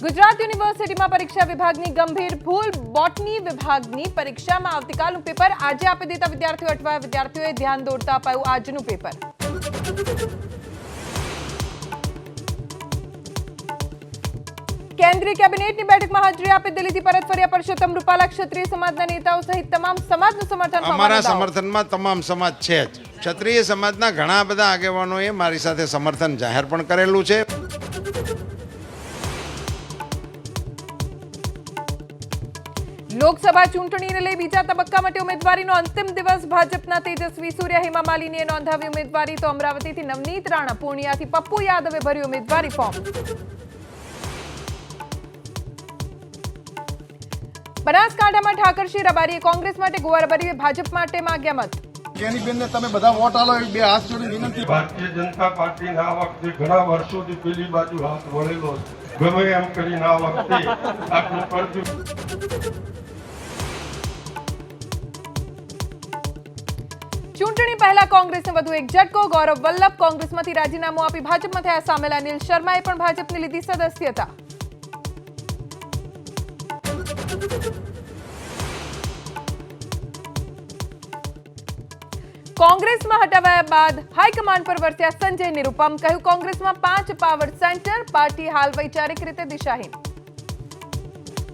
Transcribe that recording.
ગુજરાત યુનિવર્સિટીમાં પરીક્ષા વિભાગની ગંભીર ભૂલ. બોટની વિભાગની પરીક્ષામાં આવતીકાલનું પેપર આજે આપી દેતા વિદ્યાર્થીઓ અટવાયા. વિદ્યાર્થીઓએ ધ્યાન દોરતા અપાયું આજનું પેપર. કેન્દ્રીય કેબિનેટની બેઠકમાં હાજરી આપી દિલ્હીથી પરત ફર્યા પરસોત્તમ રૂપાલા. ક્ષત્રિય સમાજના નેતાઓ સહિત તમામ સમાજનું સમર્થન. અમારા સમર્થનમાં તમામ સમાજ છે જ. ક્ષત્રિય સમાજના ઘણા બધા આગેવાનોએ મારી સાથે સમર્થન જાહેર પણ કરેલું છે. લોકસભા ચૂંટણીને લઈ બીજા તબક્કા માટે ઉમેદવારીનો અંતિમ દિવસ. ભાજપના તેજસ્વી સૂર્યા, હેમા માલિનીએ નોંધાવી ઉમેદવારી, તો અમરાવતીથી નવનીત રાણા, પૂર્ણિયાથી પપ્પુ યાદવે ભર્યું ઉમેદવારી ફોર્મ. બનાસકાંઠામાં ઠાકરસિંહ રબારીએ કોંગ્રેસ માટે, ગોવા રબારીએ ભાજપ માટે માંગ્યા મત. કેનીબેનને તમે બધા વોટ આલો, બે હાથ જોડી વિનંતી. ભારતીય જનતા પાર્ટીને આ વખતે ઘણા વર્ષોથી પેલી બાજુ હાથ વળેલો ગમે એમ કરીને આ વખતે આટલું કરજો. ચૂંટણી પહેલા કોંગ્રેસને વધુ એક ઝટકો. ગૌરવ વલ્લભ કોંગ્રેસમાંથી રાજીનામું આપી ભાજપમાં થયા સામેલ. અનિલ શર્માએ પણ ભાજપની લીધી સદસ્યતા. કોંગ્રેસમાં હટાવાયા બાદ હાઈકમાન્ડ પર વર્ત્યા સંજય નિરુપમ. કહ્યું, કોંગ્રેસમાં 5 પાવર સેન્ટર. પાર્ટી હાલ વૈચારિક રીતે દિશાહીન.